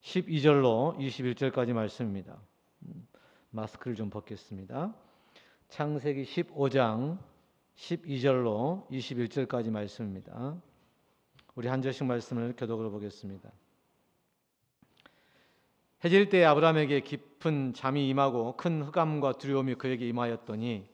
12절로 21절까지 말씀입니다. 마스크를 좀 벗겠습니다. 창세기 15장 12절로 21절까지 말씀입니다. 우리 한 절씩 말씀을 교독으로 보겠습니다. 해질 때 아브라함에게 깊은 잠이 임하고 큰 흑암과 두려움이 그에게 임하였더니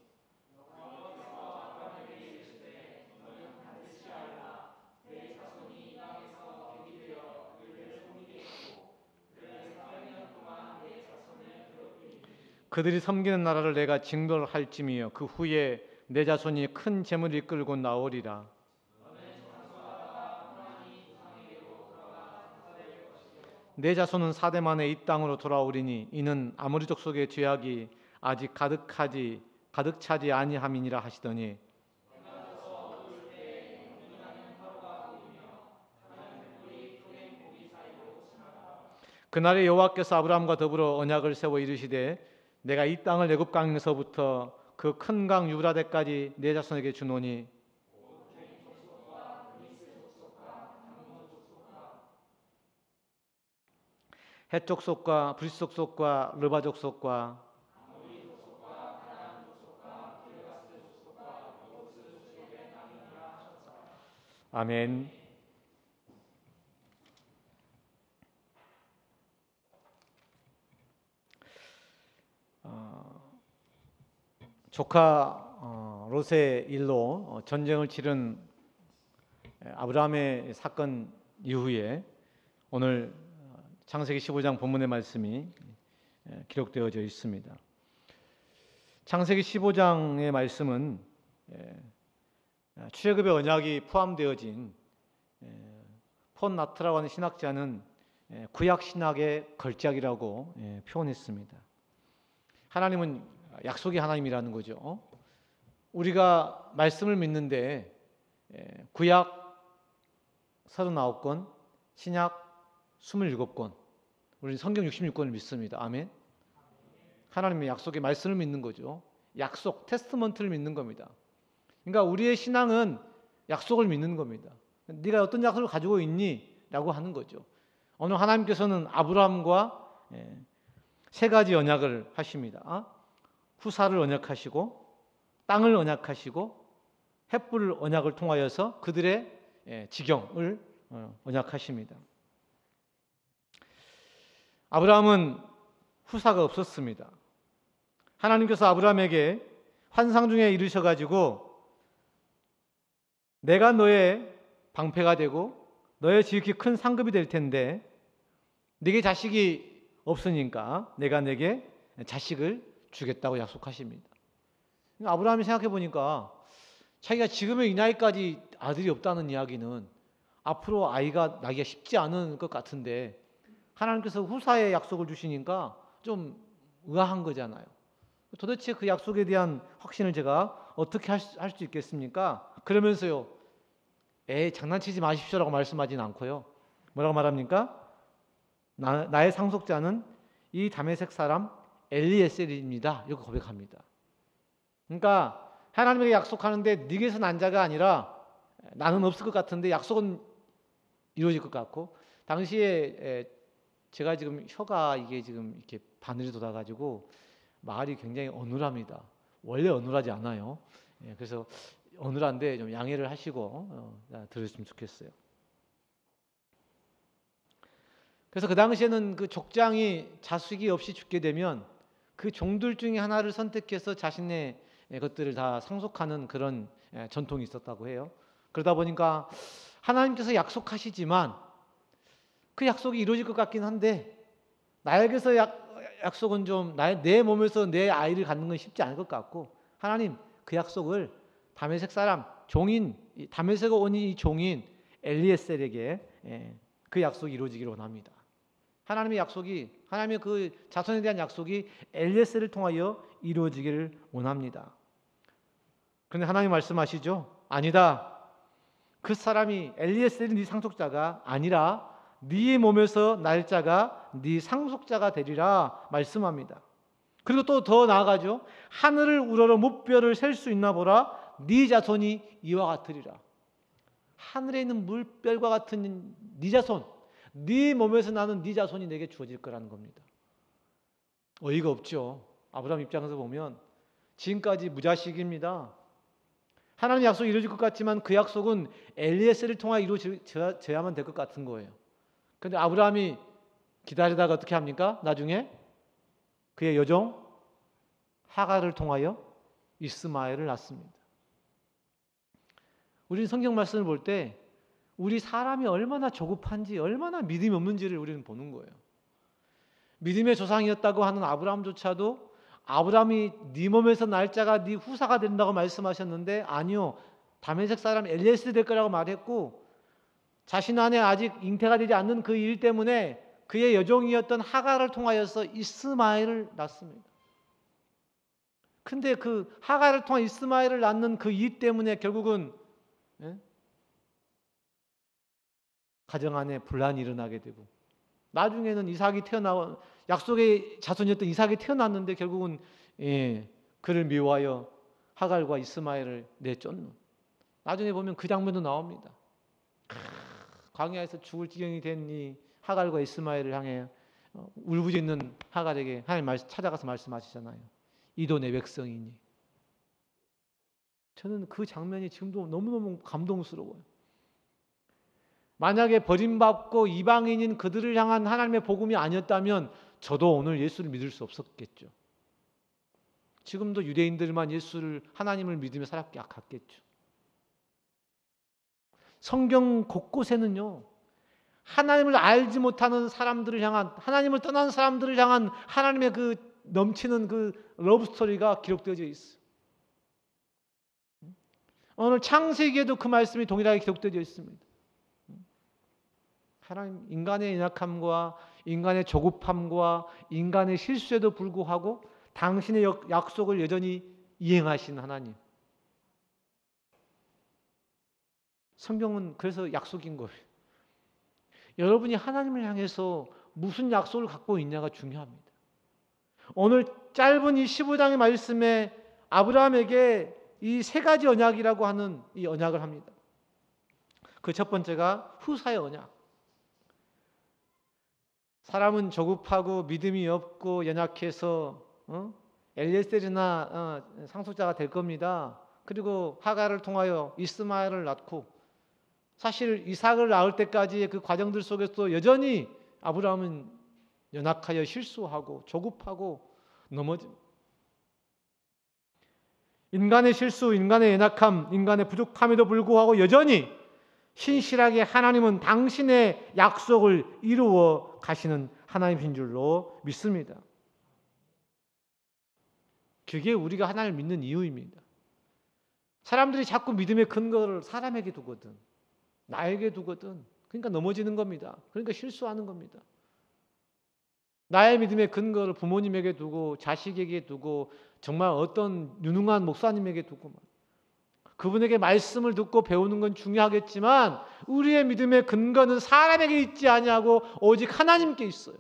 그들이 섬기는 나라를 내가 징벌할지미요 그 후에 내 자손이 큰 재물을 이끌고 나오리라. 내 자손은 4대 만에 이 땅으로 돌아오리니 이는 아모리 족속의 죄악이 아직 가득 차지 아니함이니라 하시더니 그날에 여호와께서 아브라함과 더불어 언약을 세워 이르시되 내가 이 땅을 애굽 강에서부터 그 큰 강 유브라데까지 내 자손에게 주노니 헷 족속과 브릿 족속과 르바 족속과 아멘. 조카 롯의 일로 전쟁을 치른 아브라함의 사건 이후에 오늘 창세기 15장 본문의 말씀이 기록되어져 있습니다. 창세기 15장의 말씀은 출애굽의 언약이 포함되어진 폰 나트라고 하는 신학자는 구약 신학의 걸작이라고 표현했습니다. 하나님은 약속의 하나님이라는 거죠. 우리가 말씀을 믿는데 구약 39권, 신약 27권, 우리 성경 66권을 믿습니다. 아멘. 하나님의 약속의 말씀을 믿는 거죠. 약속, 테스트먼트를 믿는 겁니다. 그러니까 우리의 신앙은 약속을 믿는 겁니다. 네가 어떤 약속을 가지고 있니? 라고 하는 거죠. 오늘 하나님께서는 아브라함과 세 가지 언약을 하십니다. 후사를 언약하시고 땅을 언약하시고 햇불 언약을 통하여서 그들의 지경을 언약하십니다. 아브라함은 후사가 없었습니다. 하나님께서 아브라함에게 환상 중에 이르셔가지고 내가 너의 방패가 되고 너의 지극히 큰 상급이 될 텐데 네게 자식이 없으니까 내가 네게 자식을 주겠다고 약속하십니다. 아브라함이 생각해 보니까 자기가 지금의 이 나이까지 아들이 없다는 이야기는 앞으로 아이가 나기가 쉽지 않은 것 같은데 하나님께서 후사의 약속을 주시니까 좀 의아한 거잖아요. 도대체 그 약속에 대한 확신을 제가 어떻게 할 수 있겠습니까? 그러면서요, 장난치지 마십시오라고 말씀하지는 않고요. 뭐라고 말합니까? 나의 상속자는 이 다메섹 사람 엘리에셀입니다. 이렇게 고백합니다. 그러니까 하나님에게 약속하는데 네게서 난 자가 아니라 나는 없을 것 같은데 약속은 이루어질 것 같고 당시에 제가 지금 혀가 이게 지금 이렇게 바늘이 돋아가지고 말이 굉장히 어눌합니다. 원래 어눌하지 않아요. 그래서 어눌한데 좀 양해를 하시고 들으시면 좋겠어요. 그래서 그 당시에는 그 족장이 자식이 없이 죽게 되면 그 종들 중에 하나를 선택해서 자신의 것들을 다 상속하는 그런 전통이 있었다고 해요. 그러다 보니까 하나님께서 약속하시지만 그 약속이 이루어질 것 같긴 한데 나에게서 약속은 좀 내 몸에서 내 아이를 갖는 건 쉽지 않을 것 같고 하나님 그 약속을 다메섹 사람 종인 다메섹에 온 이 종인 엘리에셀에게 그 약속이 이루어지기를 원합니다. 하나님의 약속이 하나님의 그 자손에 대한 약속이 엘리에셀을 통하여 이루어지기를 원합니다. 그런데 하나님 말씀하시죠. 아니다. 그 사람이 엘리에셀이 네 상속자가 아니라 네 몸에서 날 자가 네 상속자가 되리라 말씀합니다. 그리고 또 더 나아가죠. 하늘을 우러러 무뼈를 셀 수 있나 보라. 네 자손이 이와 같으리라. 하늘에 있는 물별과 같은 네 자손, 네 몸에서 나는 네 자손이 내게 주어질 거라는 겁니다. 어이가 없죠. 아브라함 입장에서 보면 지금까지 무자식입니다. 하나님 약속이 이루어질 것 같지만 그 약속은 엘리에셀을 통해 이루어져야만 될 것 같은 거예요. 그런데 아브라함이 기다리다가 어떻게 합니까? 나중에 그의 여종 하갈을 통하여 이스마엘을 낳습니다. 우리는 성경 말씀을 볼 때 우리 사람이 얼마나 조급한지, 얼마나 믿음이 없는지를 우리는 보는 거예요. 믿음의 조상이었다고 하는 아브라함조차도 아브라함이 네 몸에서 날 자가 네 후사가 된다고 말씀하셨는데 아니요, 다메섹 사람 엘리에셀이 될 거라고 말했고, 자신 안에 아직 잉태가 되지 않는 그 일 때문에 그의 여종이었던 하갈을 통하여서 이스마엘을 낳습니다. 근데 그 하갈을 통해 이스마엘을 낳는 그 일 때문에 결국은 가정 안에 분란이 일어나게 되고, 나중에는 이삭이 약속의 자손이었던 이삭이 태어났는데 결국은 그를 미워하여 하갈과 이스마엘을 내쫓는, 나중에 보면 그 장면도 나옵니다. 광야에서 죽을 지경이 된 이 하갈과 이스마엘을 향해 울부짖는 하갈에게 하나님 찾아가서 말씀하시잖아요. 이도 내 백성이니. 저는 그 장면이 지금도 너무너무 감동스러워요. 만약에 버림받고 이방인인 그들을 향한 하나님의 복음이 아니었다면 저도 오늘 예수를 믿을 수 없었겠죠. 지금도 유대인들만 하나님을 믿으며 살았겠죠. 성경 곳곳에는요, 하나님을 알지 못하는 사람들을 향한, 하나님을 떠난 사람들을 향한 하나님의 그 넘치는 그 러브스토리가 기록되어져 있어요. 오늘 창세기에도 그 말씀이 동일하게 기록되어져 있습니다. 하나님, 인간의 연약함과 인간의 조급함과 인간의 실수에도 불구하고 당신의 약속을 여전히 이행하신 하나님. 성경은 그래서 약속인 거예요. 여러분이 하나님을 향해서 무슨 약속을 갖고 있냐가 중요합니다. 오늘 짧은 이 15장의 말씀에 아브라함에게 이 세 가지 언약이라고 하는 이 언약을 합니다. 그 첫 번째가 후사의 언약. 사람은 조급하고 믿음이 없고 연약해서 엘리에셀이나 상속자가 될 겁니다. 그리고 하갈을 통하여 이스마엘을 낳고, 사실 이삭을 낳을 때까지의 그 과정들 속에서 여전히 아브라함은 연약하여 실수하고 조급하고 넘어집니다. 인간의 실수, 인간의 연약함, 인간의 부족함에도 불구하고 여전히 신실하게 하나님은 당신의 약속을 이루어 가시는 하나님인 줄로 믿습니다. 그게 우리가 하나님을 믿는 이유입니다. 사람들이 자꾸 믿음의 근거를 사람에게 두거든, 나에게 두거든, 그러니까 넘어지는 겁니다. 그러니까 실수하는 겁니다. 나의 믿음의 근거를 부모님에게 두고, 자식에게 두고, 정말 어떤 유능한 목사님에게 두고, 그분에게 말씀을 듣고 배우는 건 중요하겠지만 우리의 믿음의 근거는 사람에게 있지 아니하고 오직 하나님께 있어요.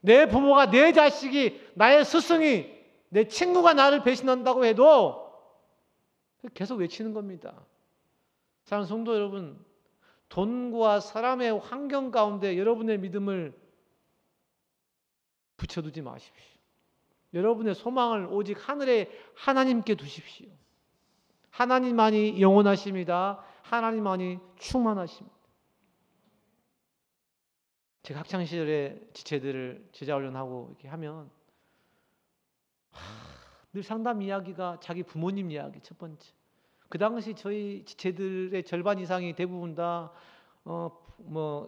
내 부모가, 내 자식이, 나의 스승이, 내 친구가 나를 배신한다고 해도 계속 외치는 겁니다. 사랑하는 성도 여러분, 돈과 사람의 환경 가운데 여러분의 믿음을 붙여두지 마십시오. 여러분의 소망을 오직 하늘의 하나님께 두십시오. 하나님만이 영원하십니다. 하나님만이 충만하십니다. 제가 학창시절에 지체들을 제자훈련하고 이렇게 하면 늘 상담 이야기가 자기 부모님 이야기 첫 번째. 그 당시 저희 지체들의 절반 이상이 대부분 다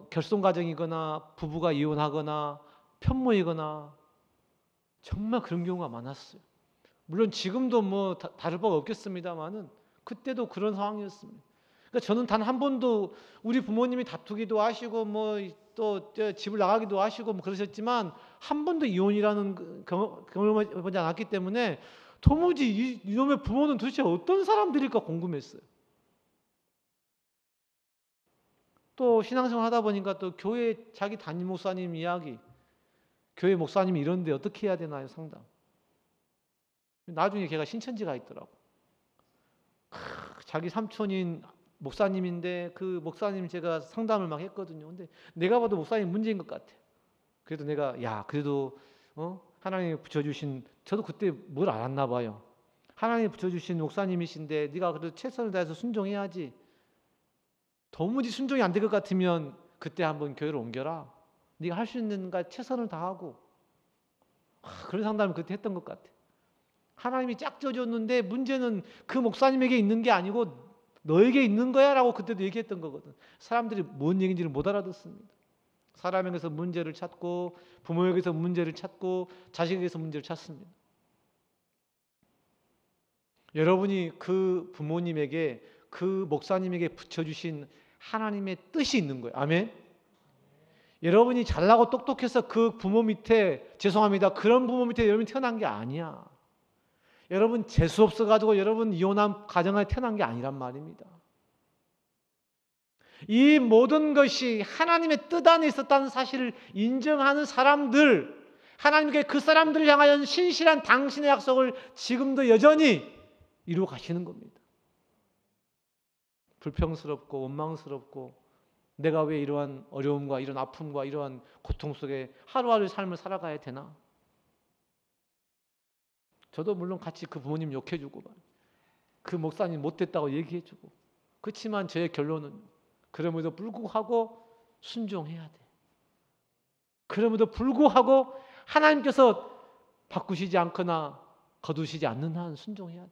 결손 가정이거나 부부가 이혼하거나 편모이거나 정말 그런 경우가 많았어요. 물론 지금도 다를 바가 없겠습니다만은 그때도 그런 상황이었습니다. 그러니까 저는 단 한 번도 우리 부모님이 다투기도 하시고 또 집을 나가기도 하시고 그러셨지만 한 번도 이혼이라는 경험을 해보지 않았기 때문에 도무지 이놈의 부모는 도대체 어떤 사람들일까 궁금했어요. 또 신앙생활 하다 보니까 또 교회 자기 담임 목사님 이야기, 교회 목사님이 이런데 어떻게 해야 되나요? 상담. 나중에 걔가 신천지가 있더라고. 자기 삼촌인 목사님인데 그 목사님 제가 상담을 막 했거든요. 근데 내가 봐도 목사님 문제인 것 같아. 그래도 내가 그래도 하나님이 붙여주신, 저도 그때 뭘 알았나 봐요. 하나님이 붙여주신 목사님이신데 네가 그래도 최선을 다해서 순종해야지. 도무지 순종이 안 될 것 같으면 그때 한번 교회를 옮겨라. 네가 할 수 있는가 최선을 다하고. 그런 상담을 그때 했던 것 같아. 하나님이 짝져줬는데 문제는 그 목사님에게 있는 게 아니고 너에게 있는 거야 라고 그때도 얘기했던 거거든. 사람들이 뭔 얘기인지를 못 알아듣습니다. 사람에게서 문제를 찾고 부모에게서 문제를 찾고 자식에게서 문제를 찾습니다. 여러분이 그 부모님에게 그 목사님에게 붙여주신 하나님의 뜻이 있는 거예요. 아멘. 여러분이 잘나고 똑똑해서 그 부모 밑에, 죄송합니다, 그런 부모 밑에 여러분이 태어난 게 아니야. 여러분 재수 없어가지고 여러분 이혼한 가정에 태어난 게 아니란 말입니다. 이 모든 것이 하나님의 뜻 안에 있었다는 사실을 인정하는 사람들, 하나님께 그 사람들을 향하여 신실한 당신의 약속을 지금도 여전히 이루어 가시는 겁니다. 불평스럽고 원망스럽고 내가 왜 이러한 어려움과 이런 아픔과 이러한 고통 속에 하루하루 삶을 살아가야 되나? 저도 물론 같이 그 부모님 욕해주고 그 목사님 못됐다고 얘기해주고, 그렇지만 저의 결론은 그럼에도 불구하고 순종해야 돼. 그럼에도 불구하고 하나님께서 바꾸시지 않거나 거두시지 않는 한 순종해야 돼.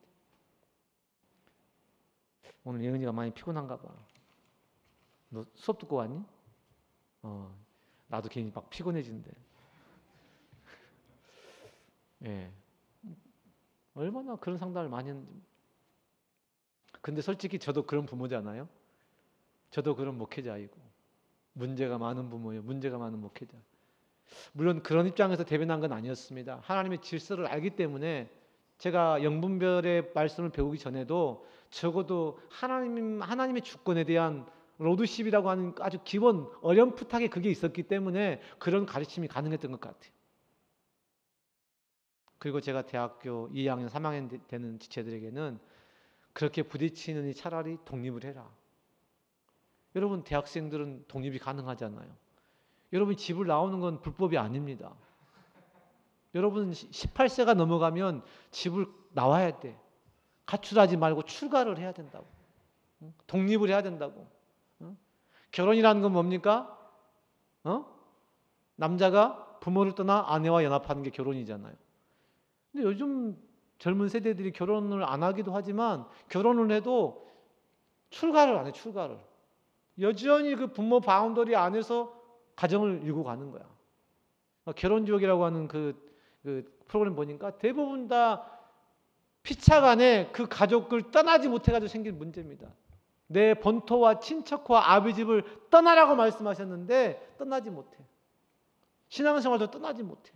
오늘 예은이가 많이 피곤한가 봐. 너 수업 듣고 왔니? 나도 괜히 막 피곤해지는데. 예. 얼마나 그런 상담을 많이 했는지. 근데 솔직히 저도 그런 부모잖아요. 저도 그런 목회자이고 문제가 많은 부모예요. 문제가 많은 목회자. 물론 그런 입장에서 대변한 건 아니었습니다. 하나님의 질서를 알기 때문에 제가 영분별의 말씀을 배우기 전에도 적어도 하나님의 주권에 대한 로드십이라고 하는 아주 기본 어렴풋하게 그게 있었기 때문에 그런 가르침이 가능했던 것 같아요. 그리고 제가 대학교 2학년, 3학년 되는 지체들에게는 그렇게 부딪히느니 차라리 독립을 해라. 여러분 대학생들은 독립이 가능하잖아요. 여러분 집을 나오는 건 불법이 아닙니다. 여러분 18세가 넘어가면 집을 나와야 돼. 가출하지 말고 출가를 해야 된다고. 독립을 해야 된다고. 결혼이라는 건 뭡니까? 남자가 부모를 떠나 아내와 연합하는 게 결혼이잖아요. 근데 요즘 젊은 세대들이 결혼을 안 하기도 하지만 결혼을 해도 출가를 안 해. 출가를. 여전히 그 부모 바운더리 안에서 가정을 이루고 가는 거야. 결혼지옥이라고 하는 그 프로그램 보니까 대부분 다 피차간에 그 가족을 떠나지 못해가지고 생긴 문제입니다. 내 본토와 친척과 아비 집을 떠나라고 말씀하셨는데 떠나지 못해. 신앙생활도 떠나지 못해.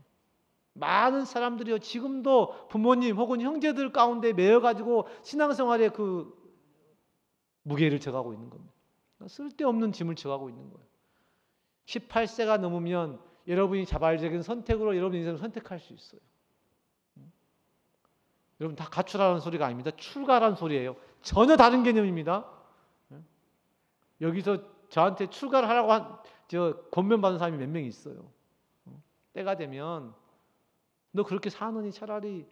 많은 사람들이요 지금도 부모님 혹은 형제들 가운데 매여가지고 신앙생활에 그 무게를 져가고 있는 겁니다. 쓸데없는 짐을 져가고 있는 거예요. 18세가 넘으면 여러분이 자발적인 선택으로 여러분 인생을 선택할 수 있어요. 여러분 다 가출하라는 소리가 아닙니다. 출가라는 소리예요. 전혀 다른 개념입니다. 여기서 저한테 출가를 하라고 권면 받은 사람이 몇 명 있어요. 때가 되면 너 그렇게 사느니 차라리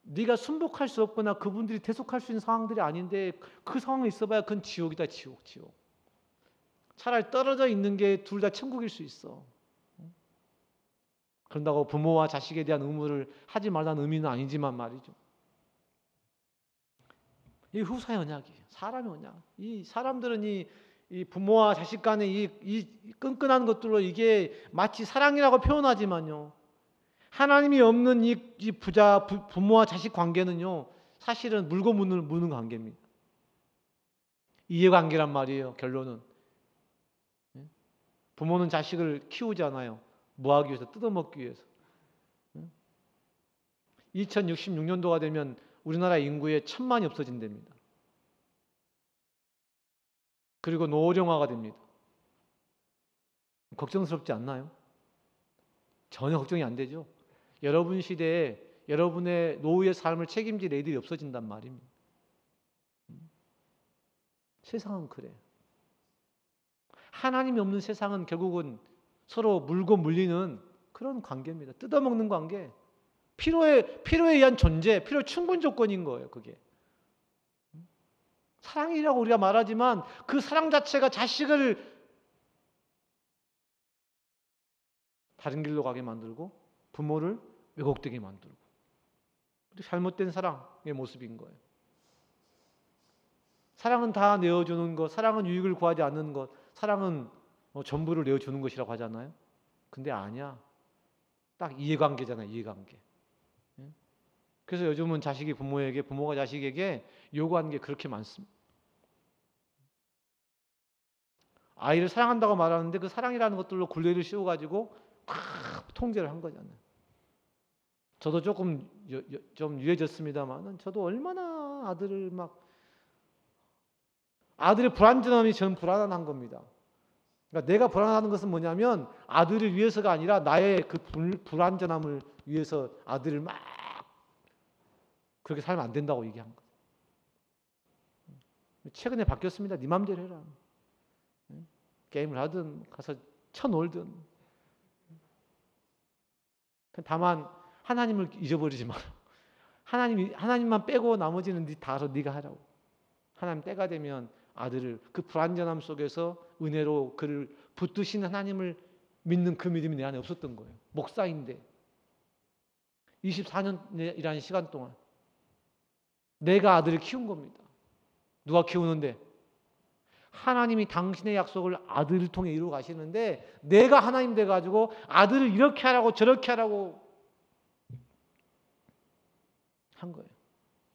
네가 순복할 수 없거나 그분들이 대속할 수 있는 상황들이 아닌데 그 상황에 있어봐야 그건 지옥이다. 지옥. 차라리 떨어져 있는 게 둘 다 천국일 수 있어. 그런다고 부모와 자식에 대한 의무를 하지 말라는 의미는 아니지만 말이죠. 이 후사의 언약이에요. 사람의 언약. 이 사람들은 이 부모와 자식 간의 이 끈끈한 것들로 이게 마치 사랑이라고 표현하지만요. 하나님이 없는 이 부모와 자식 관계는요. 사실은 물고 무는 관계입니다. 이해관계란 말이에요. 결론은. 부모는 자식을 키우잖아요. 뭐 하기 위해서? 뜯어먹기 위해서. 2066년도가 되면 우리나라 인구의 1,000만이 없어진답니다. 그리고 노령화가 됩니다. 걱정스럽지 않나요? 전혀 걱정이 안 되죠. 여러분 시대에 여러분의 노후의 삶을 책임질 애들이 없어진단 말입니다. 세상은 그래. 하나님이 없는 세상은 결국은 서로 물고 물리는 그런 관계입니다. 뜯어먹는 관계. 필요에 의한 존재, 필요 충분 조건인 거예요, 그게. 사랑이라고 우리가 말하지만 그 사랑 자체가 자식을 다른 길로 가게 만들고 부모를 왜곡되게 만들고 잘못된 사랑의 모습인 거예요. 사랑은 다 내어주는 것, 사랑은 유익을 구하지 않는 것, 사랑은 전부를 내어주는 것이라고 하잖아요. 근데 아니야. 딱 이해관계잖아요, 이해관계. 그래서 요즘은 자식이 부모에게, 부모가 자식에게 요구하는 게 그렇게 많습니다. 아이를 사랑한다고 말하는데 그 사랑이라는 것들로 굴레를 씌워가지고 통제를 한 거잖아요. 저도 조금 좀 유해졌습니다만 저도 얼마나 아들의 불안전함이 저는 불안한 겁니다. 그러니까 내가 불안하는 것은 뭐냐면 아들을 위해서가 아니라 나의 그 불안전함을 위해서 아들을 막 그렇게 살면 안 된다고 얘기한 거예요. 최근에 바뀌었습니다. 네 맘대로 해라. 게임을 하든 가서 쳐놀든. 다만 하나님을 잊어버리지 마라. 하나님만 빼고 나머지는 다 네가 하라고. 하나님 때가 되면 아들을 그 불안전함 속에서 은혜로 그를 붙드신 하나님을 믿는 그 믿음이 내 안에 없었던 거예요. 목사인데 24년이라는 시간 동안 내가 아들을 키운 겁니다. 누가 키우는데? 하나님이 당신의 약속을 아들을 통해 이루어 가시는데 내가 하나님 돼가지고 아들을 이렇게 하라고 저렇게 하라고 한 거예요.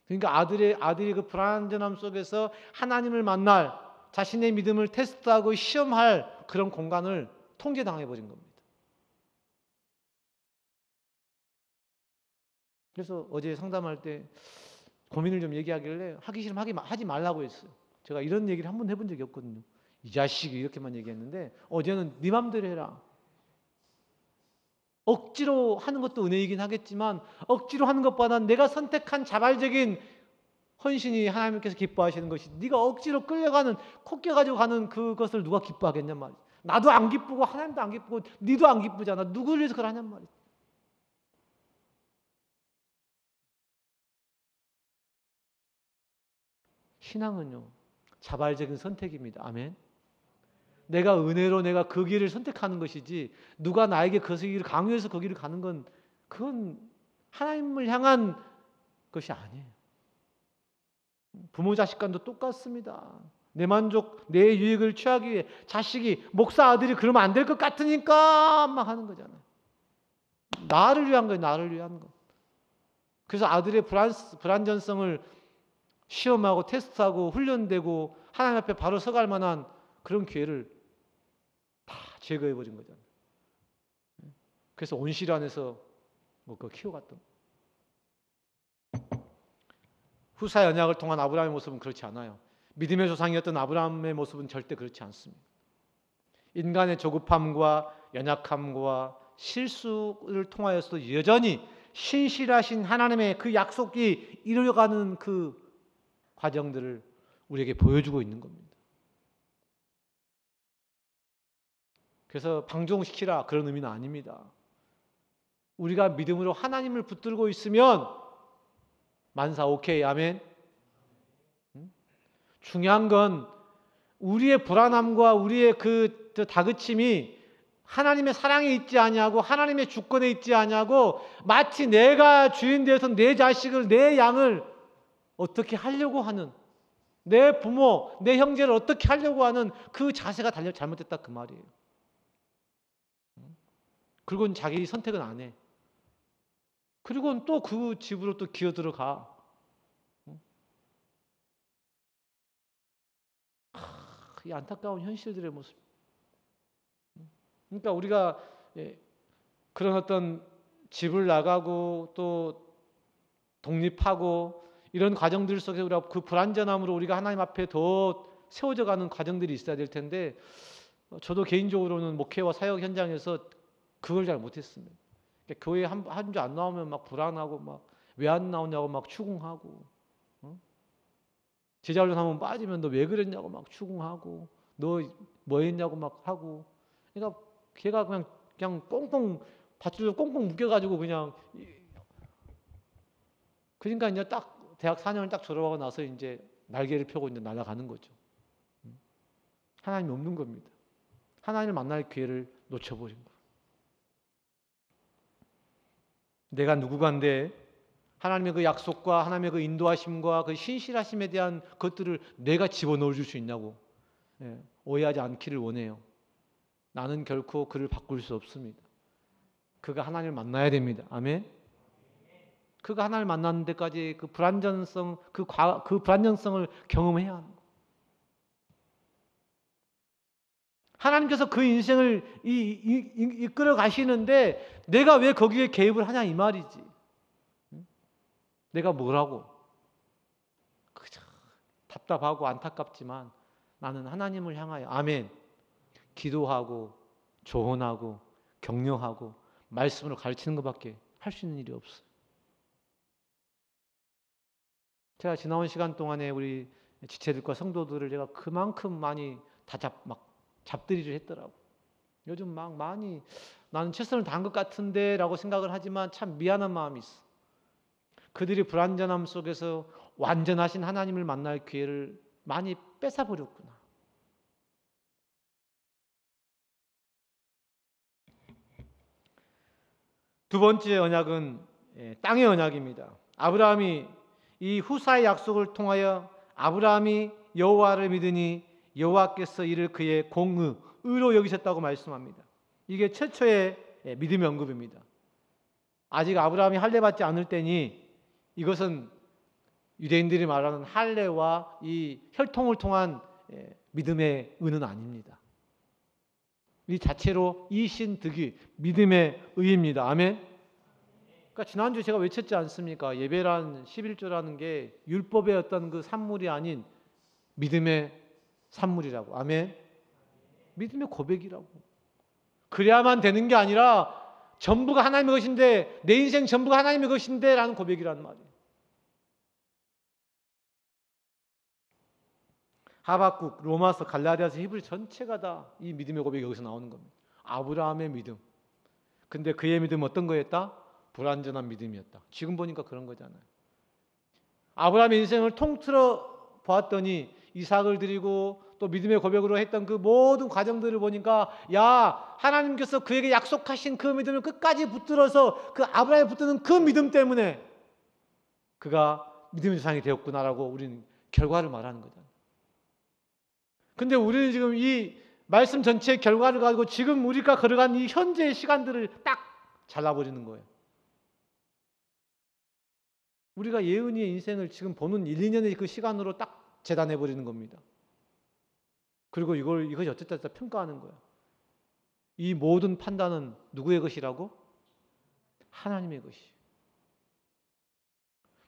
그러니까 아들이 그 불안전함 속에서 하나님을 만날 자신의 믿음을 테스트하고 시험할 그런 공간을 통제당해버린 겁니다. 그래서 어제 상담할 때 고민을 좀 얘기하길래 하기 싫으면 하지 말라고 했어요. 제가 이런 얘기를 한 번 해본 적이 없거든요. 이 자식이 이렇게만 얘기했는데 어제는 네 맘대로 해라. 억지로 하는 것도 은혜이긴 하겠지만 억지로 하는 것보다는 내가 선택한 자발적인 헌신이 하나님께서 기뻐하시는 것이 네가 억지로 끌려가는 코 껴가지고 가는 그것을 누가 기뻐하겠냔 말이야. 나도 안 기쁘고 하나님도 안 기쁘고 네도 안 기쁘잖아. 누구를 위해서 그걸 하냔 말이야. 신앙은요 자발적인 선택입니다. 아멘. 내가 은혜로 내가 그 길을 선택하는 것이지 누가 나에게 그 길을 강요해서 그 길을 가는 건 그건 하나님을 향한 것이 아니에요. 부모 자식 간도 똑같습니다. 내 만족, 내 유익을 취하기 위해 자식이 목사 아들이 그러면 안 될 것 같으니까 막 하는 거잖아요. 나를 위한 거예요. 나를 위한 거. 그래서 아들의 불안전성을 시험하고 테스트하고 훈련되고 하나님 앞에 바로 서갈 만한 그런 기회를 다 제거해버린 거잖아요. 그래서 온실 안에서 그거 키워갔던. 후사 연약을 통한 아브라함의 모습은 그렇지 않아요. 믿음의 조상이었던 아브라함의 모습은 절대 그렇지 않습니다. 인간의 조급함과 연약함과 실수를 통하여서도 여전히 신실하신 하나님의 그 약속이 이루어가는 그 과정들을 우리에게 보여주고 있는 겁니다. 그래서 방종시키라 그런 의미는 아닙니다. 우리가 믿음으로 하나님을 붙들고 있으면 만사 오케이 아멘. 중요한 건 우리의 불안함과 우리의 그 다그침이 하나님의 사랑에 있지 아니하고 하나님의 주권에 있지 아니하고 마치 내가 주인 되어서 내 자식을 내 양을 어떻게 하려고 하는 내 부모 내 형제를 어떻게 하려고 하는 그 자세가 잘못됐다 그 말이에요. 그리고는 자기 선택은 안 해. 그리고는 또 그 집으로 또 기어 들어가. 이 안타까운 현실들의 모습. 그러니까 우리가 그런 어떤 집을 나가고 또 독립하고 이런 과정들 속에서 우리가 그 불안전함으로 우리가 하나님 앞에 더 세워져 가는 과정들이 있어야 될 텐데 저도 개인적으로는 목회와 사역 현장에서 그걸 잘 못했습니다. 그러니까 교회 한 주 안 나오면 막 불안하고 막 왜 안 나오냐고 막 추궁하고 제자훈련 한번 빠지면 너 왜 그랬냐고 막 추궁하고 너 뭐 했냐고 막 하고, 그러니까 걔가 그냥 꽁꽁 밧줄로 꽁꽁 묶여가지고 그러니까 이제 딱 대학 4년을 딱 졸업하고 나서 이제 날개를 펴고 이제 날아가는 거죠. 하나님이 없는 겁니다. 하나님을 만날 기회를 놓쳐버린 거예요. 내가 누구간데 하나님의 그 약속과 하나님의 그 인도하심과 그 신실하심에 대한 것들을 내가 집어넣어 줄 수 있냐고, 오해하지 않기를 원해요. 나는 결코 그를 바꿀 수 없습니다. 그가 하나님을 만나야 됩니다. 아멘. 그가 하나님을 만나는 데까지 그 불완전성을 경험해야 하는 거예요. 하나님께서 그 인생을 이끌어 가시는데 내가 왜 거기에 개입을 하냐 이 말이지. 내가 뭐라고? 그저 답답하고 안타깝지만 나는 하나님을 향하여 아멘 기도하고 조언하고 격려하고 말씀으로 가르치는 것밖에 할 수 있는 일이 없어요. 제가 지나온 시간 동안에 우리 지체들과 성도들을 제가 그만큼 많이 다 잡들이를 했더라고. 요즘 막 많이 나는 최선을 다한 것 같은데 라고 생각을 하지만 참 미안한 마음이 있어. 그들이 불완전함 속에서 완전하신 하나님을 만날 기회를 많이 뺏어버렸구나. 두 번째 언약은 땅의 언약입니다. 아브라함이 이 후사의 약속을 통하여 아브라함이 여호와를 믿으니 여호와께서 이를 그의 의로 여기셨다고 말씀합니다. 이게 최초의 믿음의 언급입니다. 아직 아브라함이 할례받지 않을 때니 이것은 유대인들이 말하는 할례와 이 혈통을 통한 믿음의 의는 아닙니다. 이 자체로 이신득이 믿음의 의입니다. 아멘. 그러니까 지난주에 제가 외쳤지 않습니까? 예배란 11조라는 게 율법의 어떤 그 산물이 아닌 믿음의 산물이라고. 아멘. 믿음의 고백이라고. 그래야만 되는 게 아니라 전부가 하나님의 것인데 내 인생 전부가 하나님의 것인데 라는 고백이란 말이에요. 하박국, 로마서, 갈라디아서, 히브리 전체가 다 이 믿음의 고백이 여기서 나오는 겁니다. 아브라함의 믿음. 근데 그의 믿음은 어떤 거였다? 불완전한 믿음이었다. 지금 보니까 그런 거잖아요. 아브라함의 인생을 통틀어 보았더니 이삭을 드리고 또 믿음의 고백으로 했던 그 모든 과정들을 보니까 야 하나님께서 그에게 약속하신 그 믿음을 끝까지 붙들어서 그 아브라함에 붙드는 그 믿음 때문에 그가 믿음의 조상이 되었구나라고 우리는 결과를 말하는 거잖아요. 근데 우리는 지금 이 말씀 전체의 결과를 가지고 지금 우리가 걸어간 이 현재의 시간들을 딱 잘라버리는 거예요. 우리가 예은이의 인생을 지금 보는 1, 2년의 그 시간으로 딱 재단해버리는 겁니다. 그리고 이것이 어쨌다 평가하는 거야. 이 모든 판단은 누구의 것이라고? 하나님의 것이.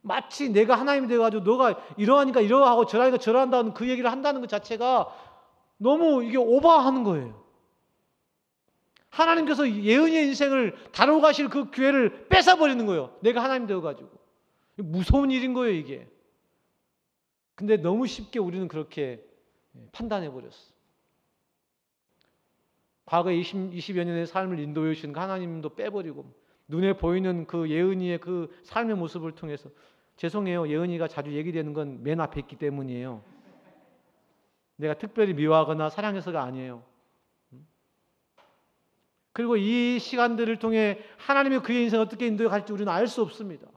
마치 내가 하나님이 돼가지고 너가 이러하니까 이러하고 저러하니까 저러한다는 그 얘기를 한다는 것 자체가 너무 이게 오버하는 거예요. 하나님께서 예은이의 인생을 다루고 가실 그 기회를 뺏어버리는 거예요. 내가 하나님 되어가지고. 무서운 일인 거예요 이게. 근데 너무 쉽게 우리는 그렇게 판단해버렸어. 과거 20여 년의 삶을 인도해 주신 하나님도 빼버리고 눈에 보이는 그 예은이의 그 삶의 모습을 통해서 죄송해요. 예은이가 자주 얘기되는 건 맨 앞에 있기 때문이에요. 내가 특별히 미워하거나 사랑해서가 아니에요. 그리고 이 시간들을 통해 하나님의 그의 인생을 어떻게 인도해 갈지 우리는 알 수 없습니다.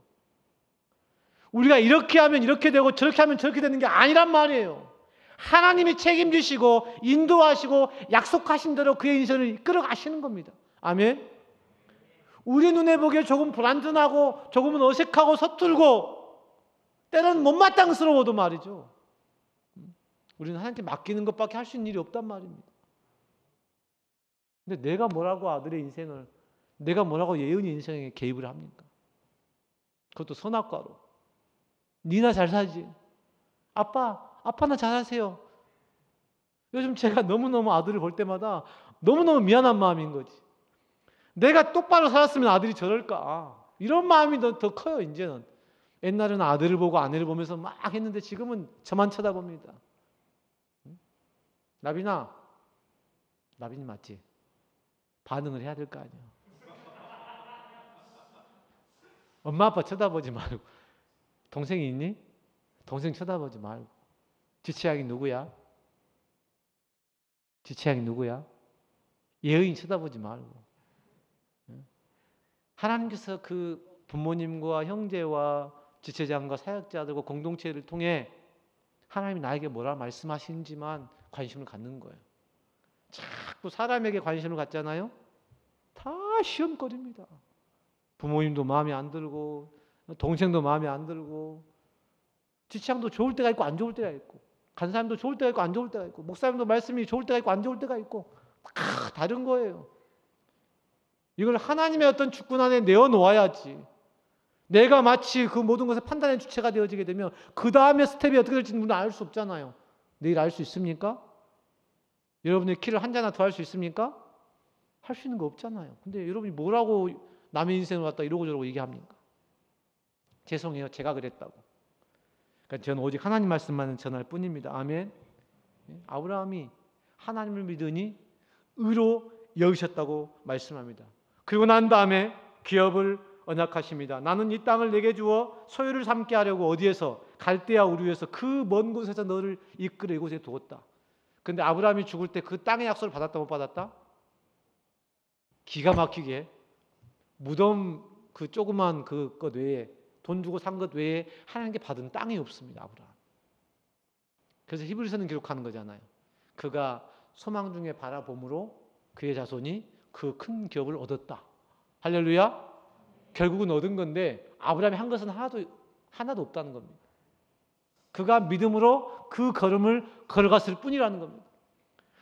우리가 이렇게 하면 이렇게 되고 저렇게 하면 저렇게 되는 게 아니란 말이에요. 하나님이 책임지시고 인도하시고 약속하신 대로 그의 인생을 이끌어 가시는 겁니다. 아멘. 우리 눈에 보기에 조금 불완전하고 조금은 어색하고 서툴고 때로는 못마땅스러워도 말이죠. 우리는 하나님께 맡기는 것밖에 할 수 있는 일이 없단 말입니다. 근데 내가 뭐라고 아들의 인생을, 내가 뭐라고 예은이 인생에 개입을 합니까? 그것도 선악과로. 니나 잘 살지. 아빠나 잘하세요. 요즘 제가 너무너무 아들을 볼 때마다 너무너무 미안한 마음인 거지. 내가 똑바로 살았으면 아들이 저럴까. 이런 마음이 더 커요 이제는. 옛날에는 아들을 보고 아내를 보면서 막 했는데 지금은 저만 쳐다봅니다. 나빈아, 나빈이 맞지? 반응을 해야 될 거 아니야. 엄마 아빠 쳐다보지 말고. 동생이 있니? 동생 쳐다보지 말고. 지체양이 누구야? 지체양이 누구야? 예의인 쳐다보지 말고. 하나님께서 그 부모님과 형제와 지체장과 사역자들과 공동체를 통해 하나님이 나에게 뭐라 말씀하시는지만 관심을 갖는 거예요. 자꾸 사람에게 관심을 갖잖아요. 다 시험거리입니다. 부모님도 마음에 안 들고 동생도 마음에 안 들고 지체장도 좋을 때가 있고 안 좋을 때가 있고 간사님도 좋을 때가 있고 안 좋을 때가 있고 목사님도 말씀이 좋을 때가 있고 안 좋을 때가 있고 다 다른 거예요. 이걸 하나님의 어떤 주권 안에 내어놓아야지. 내가 마치 그 모든 것을 판단의 주체가 되어지게 되면 그 다음에 스텝이 어떻게 될지는 우리는 알 수 없잖아요. 내일 알 수 있습니까? 여러분의 키를 한 자나 더 할 수 있습니까? 할 수 있는 거 없잖아요. 근데 여러분이 뭐라고 남의 인생을 갖다 이러고 저러고 얘기합니까? 죄송해요. 제가 그랬다고. 그러니까 저는 오직 하나님 말씀만 전할 뿐입니다. 아멘. 아브라함이 하나님을 믿으니 의로 여기셨다고 말씀합니다. 그리고 난 다음에 기업을 언약하십니다. 나는 이 땅을 내게 주어 소유를 삼게 하려고 어디에서 갈대아 우르에서 그 먼 곳에서 너를 이끌어 이곳에 두었다. 근데 아브라함이 죽을 때 그 땅의 약속을 받았다 못 받았다? 기가 막히게 무덤 그 조그만 그것 외에 돈 주고 산 것 외에 하나님께 받은 땅이 없습니다. 아브라함. 그래서 히브리서는 기록하는 거잖아요. 그가 소망 중에 바라봄으로 그의 자손이 그 큰 기업을 얻었다. 할렐루야. 결국은 얻은 건데 아브라함이 한 것은 하나도 없다는 겁니다. 그가 믿음으로 그 걸음을 걸어갔을 뿐이라는 겁니다.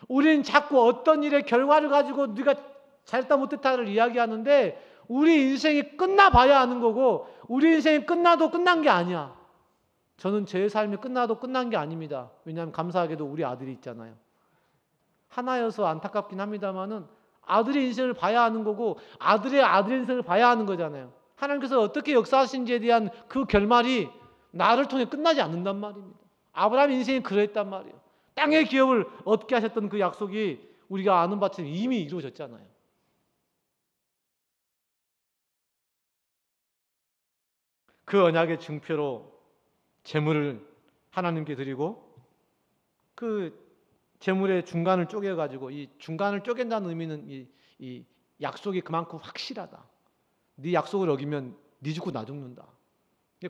우리는 자꾸 어떤 일의 결과를 가지고 네가 잘했다 못했다를 이야기하는데 우리 인생이 끝나봐야 하는 거고 우리 인생이 끝나도 끝난 게 아니야. 저는 제 삶이 끝나도 끝난 게 아닙니다. 왜냐하면 감사하게도 우리 아들이 있잖아요. 하나여서 안타깝긴 합니다만은 아들의 인생을 봐야 하는 거고 아들의 인생을 봐야 하는 거잖아요. 하나님께서 어떻게 역사하신지에 대한 그 결말이 나를 통해 끝나지 않는단 말입니다. 아브라함 인생이 그랬단 말이에요. 땅의 기업을 얻게 하셨던 그 약속이 우리가 아는 바처럼 이미 이루어졌잖아요. 그 언약의 증표로 제물을 하나님께 드리고 그 제물의 중간을 쪼개가지고 이 중간을 쪼갠다는 의미는 이 약속이 그만큼 확실하다. 네 약속을 어기면 네 죽고 나 죽는다.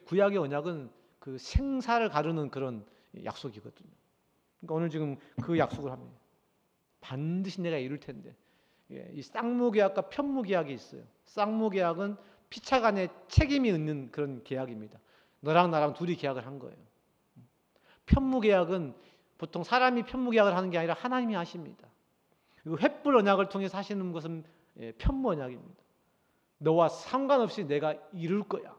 구약의 언약은 그 생사를 가르는 그런 약속이거든요. 그러니까 오늘 지금 그 약속을 합니다. 반드시 내가 이룰 텐데. 이 쌍무계약과 편무계약이 있어요. 쌍무계약은 피차간에 책임이 있는 그런 계약입니다. 너랑 나랑 둘이 계약을 한 거예요. 편무계약은 보통 사람이 편무계약을 하는 게 아니라 하나님이 하십니다. 그리고 횃불 언약을 통해서 하시는 것은 편무 언약입니다. 너와 상관없이 내가 이룰 거야.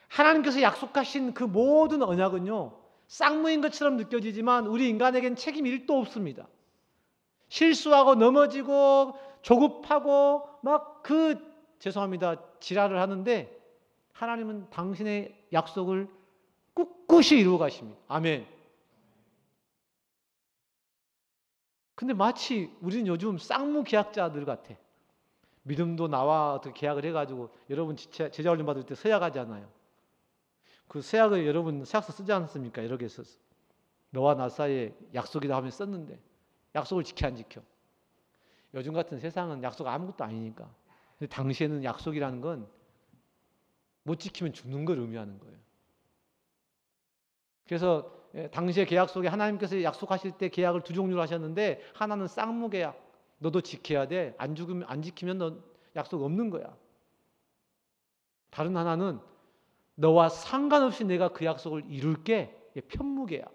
하나님께서 약속하신 그 모든 언약은요, 쌍무인 것처럼 느껴지지만 우리 인간에겐 책임 1도 없습니다. 실수하고 넘어지고 조급하고 막 죄송합니다. 지랄을 하는데 하나님은 당신의 약속을 꿋꿋이 이루어 가십니다. 아멘. 근데 마치 우리는 요즘 쌍무 계약자들 같아. 믿음도 나와 어떻게 계약을 해가지고 여러분 제자 훈련 받을 때 서약하잖아요. 그 서약을 여러분 서약서 쓰지 않습니까? 여러 개 써서 너와 나 사이에 약속이다 하면 썼는데 약속을 지켜 안 지켜? 요즘 같은 세상은 약속 아무것도 아니니까. 근데 당시에는 약속이라는 건 못 지키면 죽는 걸 의미하는 거예요. 그래서 당시의 계약 속에 하나님께서 약속하실 때 계약을 두 종류로 하셨는데 하나는 쌍무 계약. 너도 지켜야 돼. 안 지키면 너 약속 없는 거야. 다른 하나는 너와 상관없이 내가 그 약속을 이룰게. 편무 계약.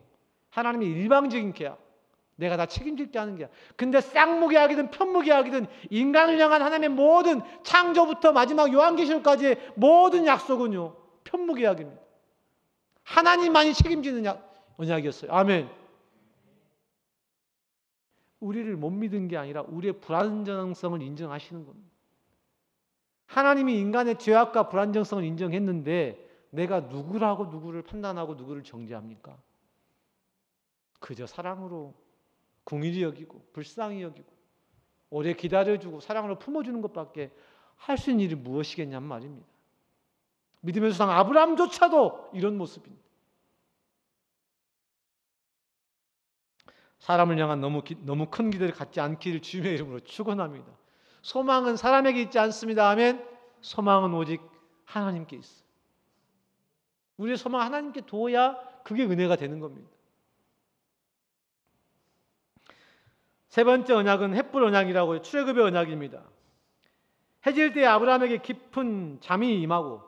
하나님의 일방적인 계약. 내가 다 책임질게 하는 계약. 근데 쌍무 계약이든 편무 계약이든 인간을 향한 하나님의 모든 창조부터 마지막 요한계시록까지의 모든 약속은요. 편무 계약입니다. 하나님만이 책임지는 언약이었어요. 아멘. 우리를 못 믿은 게 아니라 우리의 불안정성을 인정하시는 겁니다. 하나님이 인간의 죄악과 불안정성을 인정했는데 내가 누구라고 누구를 판단하고 누구를 정죄합니까? 그저 사랑으로 긍휼히 여기고 불쌍히 여기고 오래 기다려주고 사랑으로 품어주는 것밖에 할 수 있는 일이 무엇이겠냔 말입니다. 믿음의 조상 아브라함조차도 이런 모습입니다. 사람을 향한 너무 큰 기대를 갖지 않기를 주님의 이름으로 축원합니다. 소망은 사람에게 있지 않습니다. 아멘. 소망은 오직 하나님께 있어요. 우리의 소망 하나님께 둬야 그게 은혜가 되는 겁니다. 세 번째 언약은 햇불 언약이라고 출애굽의 언약입니다. 해질 때 아브라함에게 깊은 잠이 임하고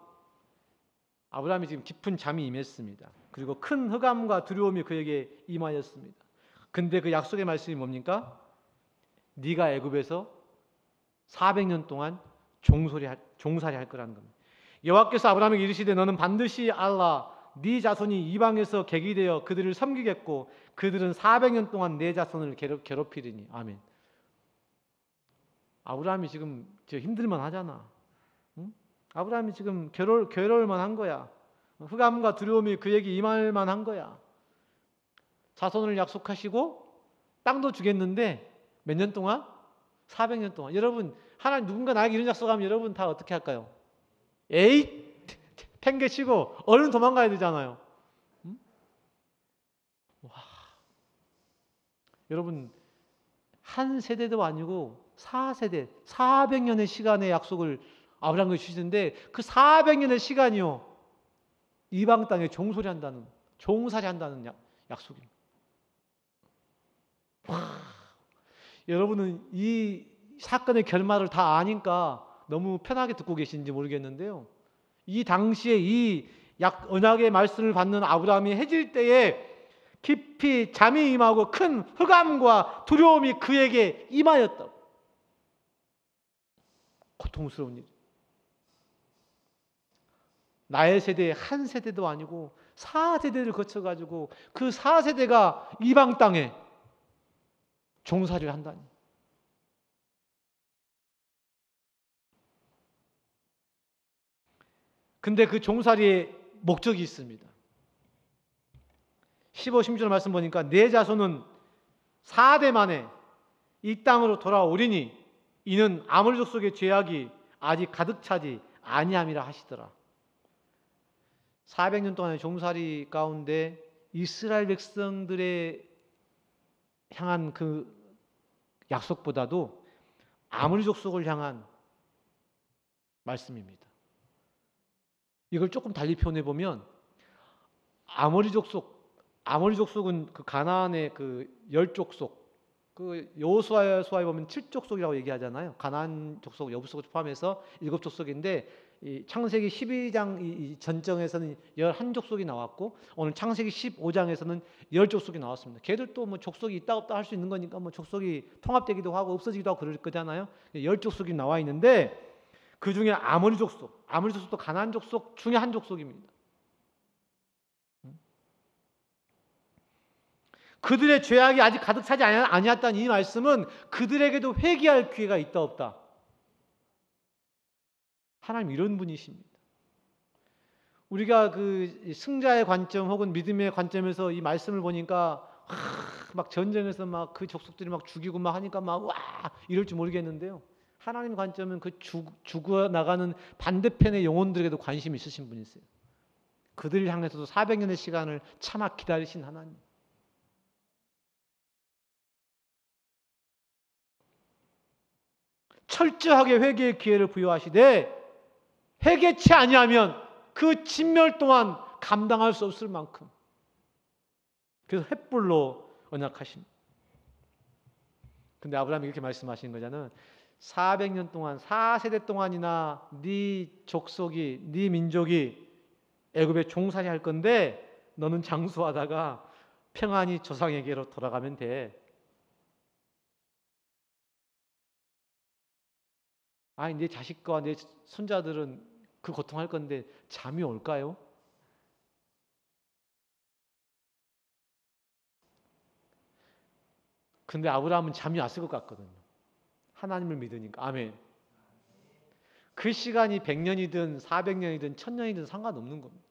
아브라함이 지금 깊은 잠이 임했습니다. 그리고 큰 흑암과 두려움이 그에게 임하였습니다. 근데 그 약속의 말씀이 뭡니까? 네가 애굽에서 400년 동안 종살이 할 거라는 겁니다. 여호와께서 아브라함에게 이르시되 너는 반드시 알라 네 자손이 이방에서 객이 되어 그들을 섬기겠고 그들은 400년 동안 내 자손을 괴롭히리니. 아멘. 아브라함이 지금 힘들만 하잖아. 응? 아브라함이 지금 괴로울만 한 거야. 흑암과 두려움이 그에게 임할 만한 거야. 자손을 약속하시고 땅도 주겠는데 몇 년 동안? 400년 동안. 여러분 하나님 누군가 나에게 이런 약속하면 여러분 다 어떻게 할까요? 에이 팽개치고 얼른 도망가야 되잖아요. 응? 와. 여러분 한 세대도 아니고 4세대 400년의 시간의 약속을 아브라함에게 주시는데 그 400년의 시간이요 이방 땅에 종살이 한다는 약속입니다. 와. 여러분은 이 사건의 결말을 다 아니까 너무 편하게 듣고 계신지 모르겠는데요. 이 당시에 이 언약의 말씀을 받는 아브라함이 해질 때에 깊이 잠이 임하고 큰 흑암과 두려움이 그에게 임하였다고. 고통스러운 일. 나의 세대의 한 세대도 아니고 4세대를 거쳐가지고 그 4세대가 이방 땅에 종살이를 한다니. 근데 그 종살이의 목적이 있습니다. 15, 16절 말씀 보니까 내 자손은 4대 만에 이 땅으로 돌아오리니 이는 아모리 족속의 죄악이 아직 가득 차지 아니함이라 하시더라. 400년 동안의 종살이 가운데 이스라엘 백성들의 향한 그 약속보다도 아모리 족속을 향한 말씀입니다. 이걸 조금 달리 표현해 보면 아모리 족속은 그 가나안의 그 10족속, 그 여호수아에 보면 7족속이라고 얘기하잖아요. 가나안 족속, 여부족을 포함해서 7족속인데 이 창세기 12장 이 전정에서는 11족속이 나왔고 오늘 창세기 15장에서는 10족속이 나왔습니다. 걔들도 뭐 족속이 있다 없다 할 수 있는 거니까 뭐 족속이 통합되기도 하고 없어지기도 하고 그럴 거잖아요. 10족속이 나와 있는데 그 중에 아모리 족속도 가나안 족속 중에 한 족속입니다. 그들의 죄악이 아직 가득 차지 아니었다는 이 말씀은 그들에게도 회개할 기회가 있다 없다. 하나님 이런 분이십니다. 우리가 그 승자의 관점 혹은 믿음의 관점에서 이 말씀을 보니까 막 전쟁에서 막 그 족속들이 막 죽이고 막 하니까 막 와 이럴지 모르겠는데요. 하나님 관점은 그 죽어 나가는 반대편의 영혼들에게도 관심이 있으신 분이세요. 그들을 향해서도 400년의 시간을 참아 기다리신 하나님. 철저하게 회개의 기회를 부여하시되 회개치 아니하면 그 진멸 또한 감당할 수 없을 만큼 그래서 횃불로 언약하십니다. 근데 아브라함이 이렇게 말씀하시는 거잖아요. 400년 동안 4세대 동안이나 네 족속이 네 민족이 애굽에 종살이 할 건데 너는 장수하다가 평안히 조상에게로 돌아가면 돼. 아니 내 자식과 내 손자들은 그 고통할 건데 잠이 올까요? 근데 아브라함은 잠이 왔을 것 같거든요. 하나님을 믿으니까. 아멘. 그 시간이 100년이든 400년이든 1000년이든 상관없는 겁니다.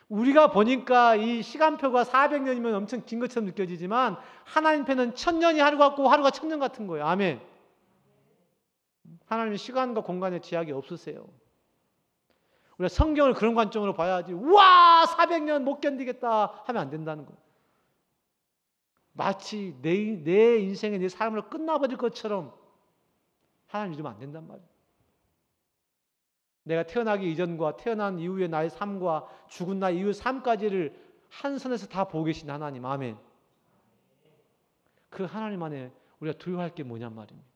우리가 보니까 이 시간표가 400년이면 엄청 긴 것처럼 느껴지지만 하나님 편은 1000년이 하루 같고 하루가 1000년 같은 거예요. 아멘. 하나님은 시간과 공간에 제약이 없으세요. 우리가 성경을 그런 관점으로 봐야지. 와, 400년 못 견디겠다 하면 안 된다는 거예요. 마치 내 인생에 내 삶으로 끝나버릴 것처럼 하나님 믿으면 안 된단 말이에요. 내가 태어나기 이전과 태어난 이후의 나의 삶과 죽은 나 이후의 삶까지를 한 선에서 다 보고 계신 하나님. 아멘. 그 하나님 안에 우리가 두려워할 게 뭐냔 말입니다.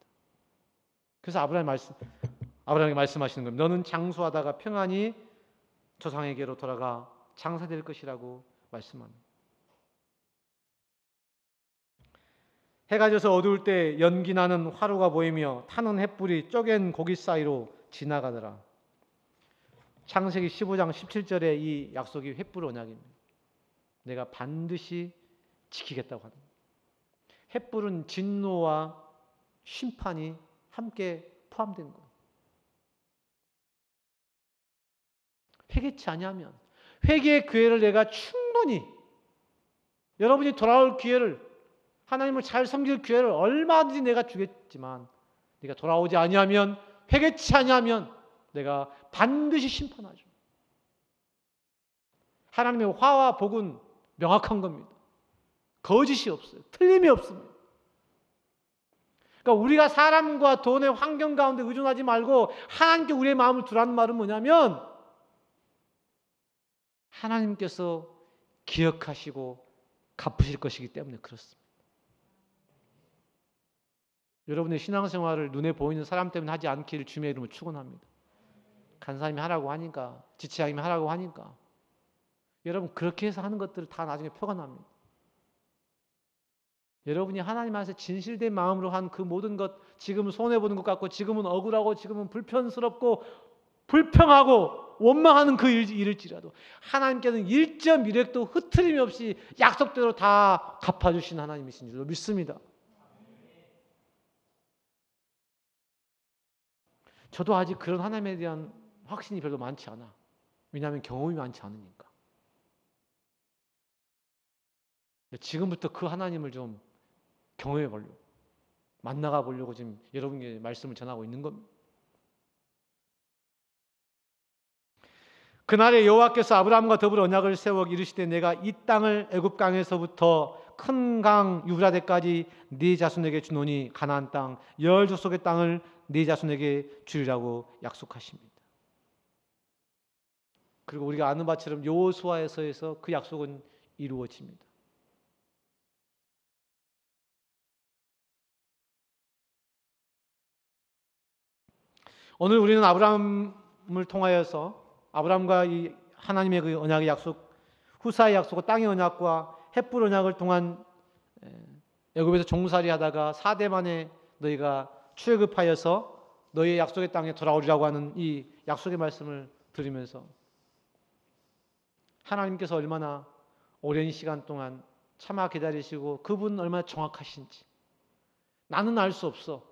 그래서 아브라함에게 말씀하시는 겁니다. 너는 장수하다가 평안히 조상에게로 돌아가 장사될 것이라고 말씀합니다. 해가 져서 어두울 때 연기 나는 화로가 보이며 타는 햇불이 쪼갠 고기 사이로 지나가더라. 창세기 15장 17절에 이 약속이 횃불 언약입니다. 내가 반드시 지키겠다고 하는 거예요. 횃불은 진노와 심판이 함께 포함된 거예요. 회개치 아니하면 회개의 기회를 내가 충분히 여러분이 돌아올 기회를 하나님을 잘 섬길 기회를 얼마든지 내가 주겠지만 네가 돌아오지 아니하면 회개치 아니하면 내가 반드시 심판하죠. 하나님의 화와 복은 명확한 겁니다. 거짓이 없어요. 틀림이 없습니다. 그러니까 우리가 사람과 돈의 환경 가운데 의존하지 말고 하나님께 우리의 마음을 두라는 말은 뭐냐면 하나님께서 기억하시고 갚으실 것이기 때문에 그렇습니다. 여러분의 신앙생활을 눈에 보이는 사람 때문에 하지 않기를 주님의 이름으로 축원합니다. 간사님이 하라고 하니까, 지체장님이 하라고 하니까 여러분 그렇게 해서 하는 것들을 다 나중에 표가 납니다. 여러분이 하나님 안에서 진실된 마음으로 한 그 모든 것, 지금은 손해보는 것 같고 지금은 억울하고 지금은 불편스럽고 불평하고 원망하는 그 일일지라도 하나님께서는 1.1획도 흐트림이 없이 약속대로 다 갚아주신 하나님이신 줄로 믿습니다. 저도 아직 그런 하나님에 대한 확신이 별로 많지 않아. 왜냐하면 경험이 많지 않으니까. 지금부터 그 하나님을 좀 경험해 보려고, 만나가 보려고 지금 여러분께 말씀을 전하고 있는 겁니다. 그날에 여호와께서 아브라함과 더불어 언약을 세워 이르시되 내가 이 땅을 애굽 강에서부터 큰 강 유브라데까지 네 자손에게 주노니 가나안 땅 열 족속의 땅을 네 자손에게 주리라고 약속하십니다. 그리고 우리가 아는 바처럼 여호수아에서에서 그 약속은 이루어집니다. 오늘 우리는 아브라함을 통하여서 아브라함과 이 하나님의 그 언약의 약속, 후사의 약속과 땅의 언약과 햇불 언약을 통한 애굽에서 종살이하다가 4대 만에 너희가 출애굽하여서 너희의 약속의 땅에 돌아오리라고 하는 이 약속의 말씀을 들으면서 하나님께서 얼마나 오랜 시간 동안 참아 기다리시고 그분 얼마나 정확하신지 나는 알 수 없어.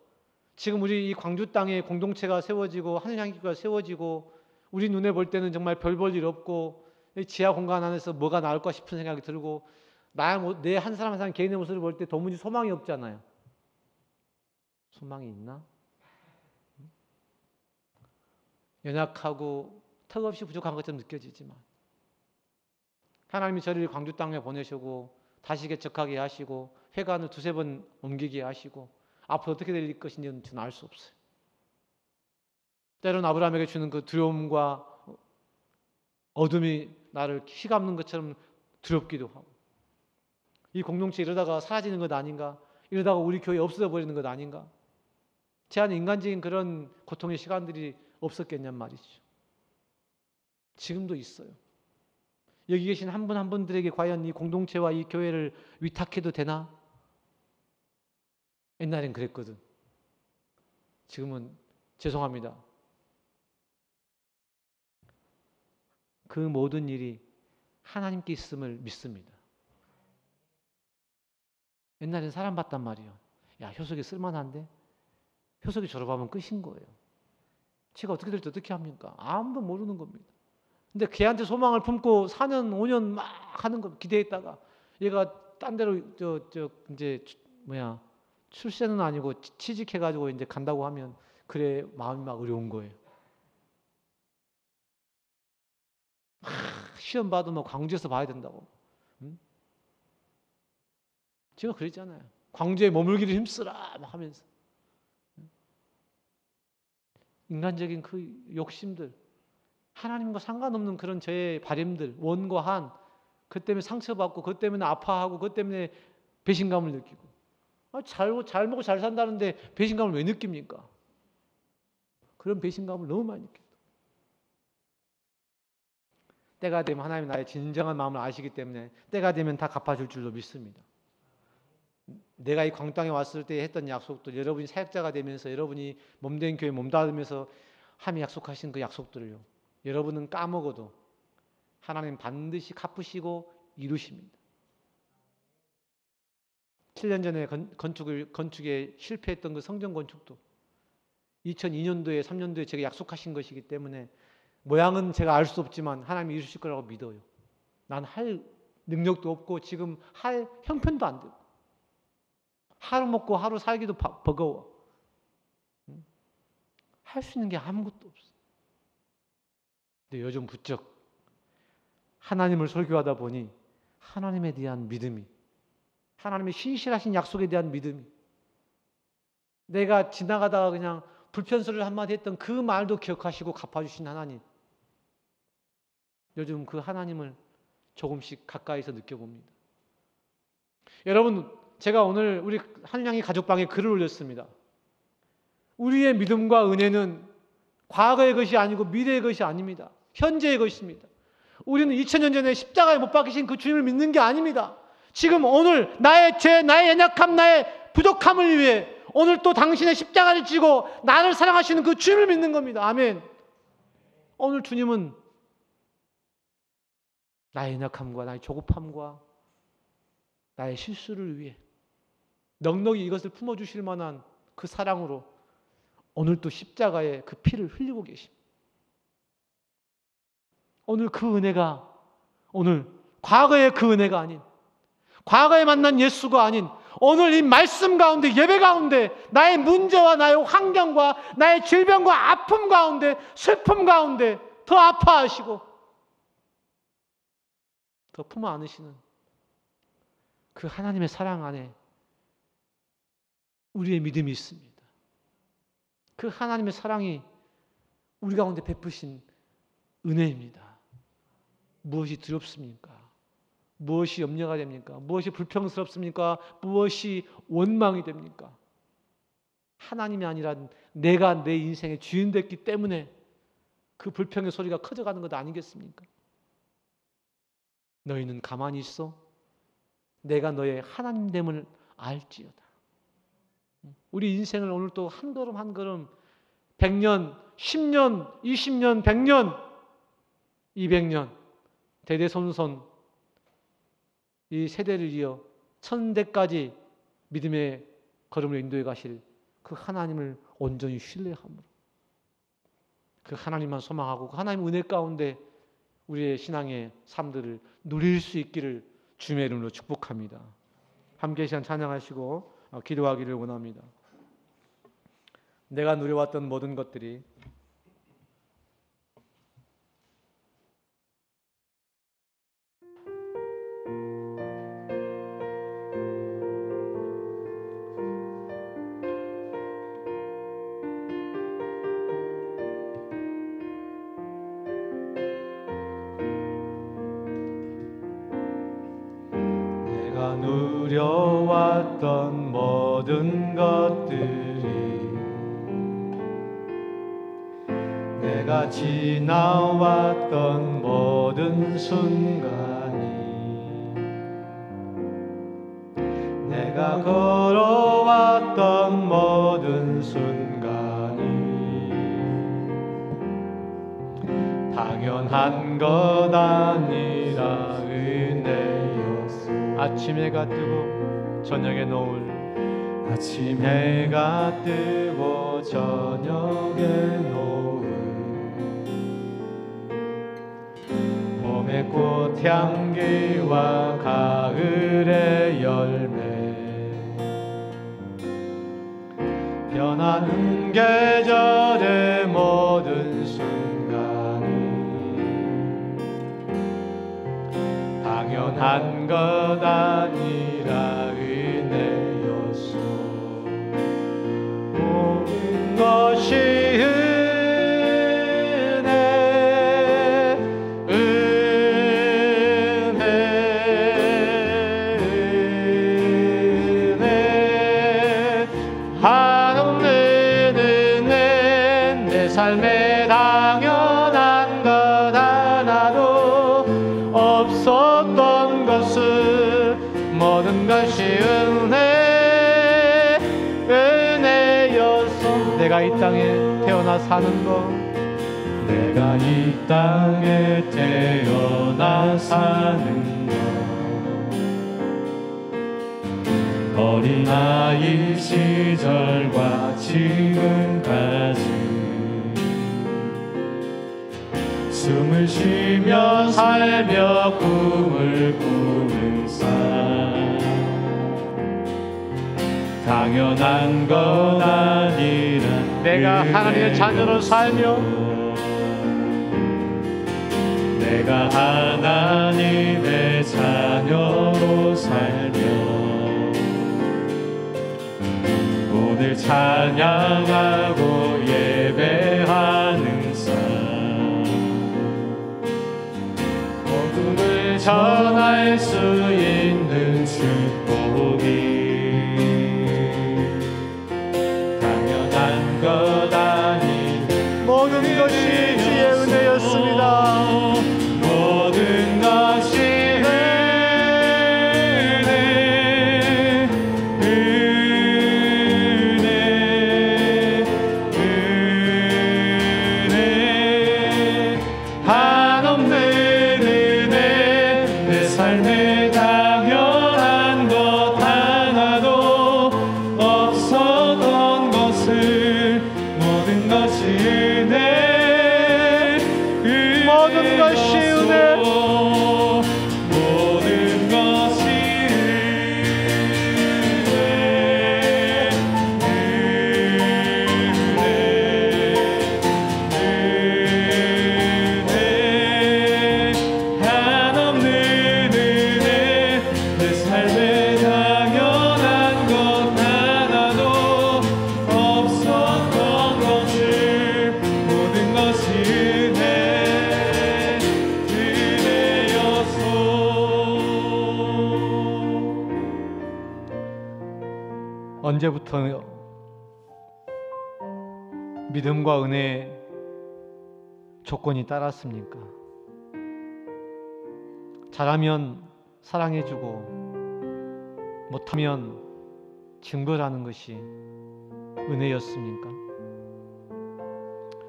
지금 우리 이 광주 땅에 공동체가 세워지고 하늘향기가 세워지고 우리 눈에 볼 때는 정말 별 볼 일 없고 지하 공간 안에서 뭐가 나올까 싶은 생각이 들고 내 한 사람 한 사람 개인의 모습을 볼 때 도무지 소망이 없잖아요. 소망이 있나? 연약하고 턱없이 부족한 것처럼 느껴지지만 하나님이 저를 광주 땅에 보내시고 다시 개척하게 하시고 회관을 2-3번 옮기게 하시고 앞으로 어떻게 될 것인지는 저는 알 수 없어요. 때로는 아브라함에게 주는 그 두려움과 어둠이 나를 휘감는 것처럼 두렵기도 하고 이 공동체 이러다가 사라지는 것 아닌가? 이러다가 우리 교회 없어져 버리는 것 아닌가? 제 안에 인간적인 그런 고통의 시간들이 없었겠냔 말이죠. 지금도 있어요. 여기 계신 한 분 한 분들에게 과연 이 공동체와 이 교회를 위탁해도 되나? 옛날엔 그랬거든. 지금은 죄송합니다. 그 모든 일이 하나님께 있음을 믿습니다. 옛날엔 사람 봤단 말이에요. 야, 효석이 쓸만한데? 효석이 졸업하면 끝인 거예요. 제가 어떻게 될지 어떻게 합니까? 아무도 모르는 겁니다. 근데 걔한테 소망을 품고 4년, 5년 막 하는 거 기대했다가 얘가 딴 데로 이제 출세는 아니고 취직해가지고 이제 간다고 하면 그래 마음이 막 어려운 거예요. 시험 봐도 뭐 광주에서 봐야 된다고. 응? 제가 그랬잖아요. 광주에 머물기를 힘쓰라 막 하면서 인간적인 그 욕심들, 하나님과 상관없는 그런 저의 바램들, 원과 한, 그것 때문에 상처받고, 그것 때문에 아파하고, 그것 때문에 배신감을 느끼고. 잘 먹고 잘 산다는데 배신감을 왜 느낍니까? 그런 배신감을 너무 많이 느껴요. 때가 되면 하나님이 나의 진정한 마음을 아시기 때문에 때가 되면 다 갚아줄 줄로 믿습니다. 내가 이 광땅에 왔을 때 했던 약속들, 여러분이 사역자가 되면서 여러분이 몸된 교회 몸담으면서 하나님이 약속하신 그 약속들을요, 여러분은 까먹어도 하나님 반드시 갚으시고 이루십니다. 7년 전에 건축에 실패했던 그 성전 건축도 2002년도에 3년도에 제가 약속하신 것이기 때문에 모양은 제가 알 수 없지만 하나님이 이루실 거라고 믿어요. 난 할 능력도 없고 지금 할 형편도 안 되고 하루 먹고 하루 살기도 버거워. 할 수 있는 게 아무것도 없어. 근데 요즘 부쩍 하나님을 설교하다 보니 하나님에 대한 믿음이, 하나님의 신실하신 약속에 대한 믿음이, 내가 지나가다가 그냥 불편소리를 한마디 했던 그 말도 기억하시고 갚아주신 하나님, 요즘 그 하나님을 조금씩 가까이서 느껴봅니다. 여러분, 제가 오늘 우리 한량이 가족방에 글을 올렸습니다. 우리의 믿음과 은혜는 과거의 것이 아니고 미래의 것이 아닙니다. 현재의 것입니다. 우리는 2000년 전에 십자가에 못 박히신 그 주님을 믿는 게 아닙니다. 지금 오늘 나의 죄, 나의 연약함, 나의 부족함을 위해 오늘 또 당신의 십자가를 지고 나를 사랑하시는 그 주님을 믿는 겁니다. 아멘. 오늘 주님은 나의 연약함과 나의 조급함과 나의 실수를 위해 넉넉히 이것을 품어주실 만한 그 사랑으로 오늘 또 십자가에 그 피를 흘리고 계십니다. 오늘 그 은혜가, 오늘 과거의 그 은혜가 아닌, 과거에 만난 예수가 아닌, 오늘 이 말씀 가운데, 예배 가운데, 나의 문제와 나의 환경과 나의 질병과 아픔 가운데, 슬픔 가운데 더 아파하시고 더 품어 안으시는 그 하나님의 사랑 안에 우리의 믿음이 있습니다. 그 하나님의 사랑이 우리 가운데 베푸신 은혜입니다. 무엇이 두렵습니까? 무엇이 염려가 됩니까? 무엇이 불평스럽습니까? 무엇이 원망이 됩니까? 하나님이 아니라 내가 내 인생의 주인 됐기 때문에 그 불평의 소리가 커져가는 것 아니겠습니까? 너희는 가만히 있어. 내가 너의 하나님됨을 알지어다. 우리 인생을 오늘 또 한 걸음 한 걸음 100년, 10년, 20년, 100년, 200년 대대손손 이 세대를 이어 천대까지 믿음의 걸음을 인도해 가실 그 하나님을 온전히 신뢰함으로 그 하나님만 소망하고 그 하나님 은혜 가운데 우리의 신앙의 삶들을 누릴 수 있기를 주님의 이름으로 축복합니다. 함께 시간 찬양하시고 기도하기를 원합니다. 내가 누려왔던 모든 것들이 내가 누려왔던 모든 것들이 내가 지나왔던 모든 순간이 내가 걸어왔던 모든 순간이 당연한 것 아니라 은혜였소. 아침 해가 뜨고 저녁에 노을, 아침 해가 뜨고 저녁에 노을, 봄꽃 향기와 가을의 열매 변하는 계절의 모든 순간이 당연한 것 아니라 은혜였소. 모든 것이 삶에 당연한 것 하나도 없었던 것을 모든 것이 은혜였어. 내가 이 땅에 태어나 사는 것, 내가 이 땅에 태어나 사는 것, 어린아이 시절과 지금까지 숨을 쉬며 살며 꿈을 꾸는 삶, 당연한 건 아니라 내가 하나님의 자녀로 살며 내가 하나님의 자녀로 살며 오늘 찬양하고 예배하는 삶, 전할 수 있는 축복이 당연한 것 아닌 모든 것이 주의 은혜였습니다. 모든 것이 삶에 당연한 것 하나도 없었던 것을 모든 것이 은혜, 모든 것이 은혜, 모든 것이 언제부터 믿음과 은혜의 조건이 따랐습니까? 잘하면 사랑해주고 못하면 징벌하는 것이 은혜였습니까?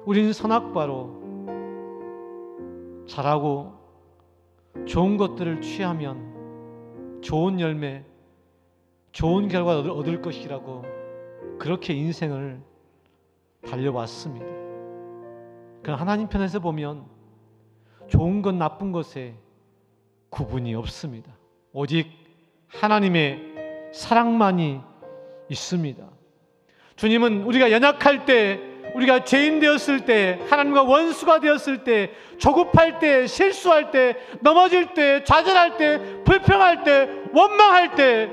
우리는 선악과로 잘하고 좋은 것들을 취하면 좋은 열매, 좋은 결과를 얻을 것이라고 그렇게 인생을 달려왔습니다. 그러나 하나님 편에서 보면 좋은 것 나쁜 것에 구분이 없습니다. 오직 하나님의 사랑만이 있습니다. 주님은 우리가 연약할 때, 우리가 죄인 되었을 때, 하나님과 원수가 되었을 때, 조급할 때, 실수할 때, 넘어질 때, 좌절할 때, 불평할 때, 원망할 때,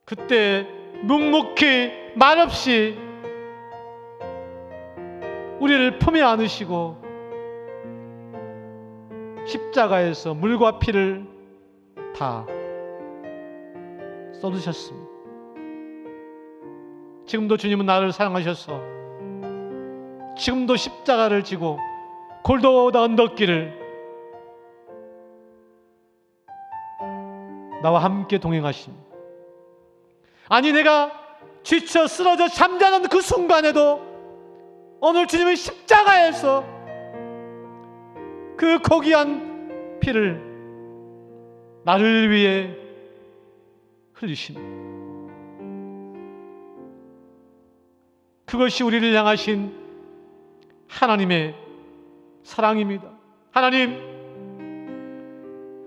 그때 묵묵히 말없이 우리를 품에 안으시고 십자가에서 물과 피를 다 쏟으셨습니다. 지금도 주님은 나를 사랑하셔서 지금도 십자가를 지고 골고다 언덕길을 나와 함께 동행하십니다. 아니, 내가 지쳐 쓰러져 잠자는 그 순간에도 오늘 주님은 십자가에서 그 고귀한 피를 나를 위해 흘리십니다. 그것이 우리를 향하신 하나님의 사랑입니다. 하나님,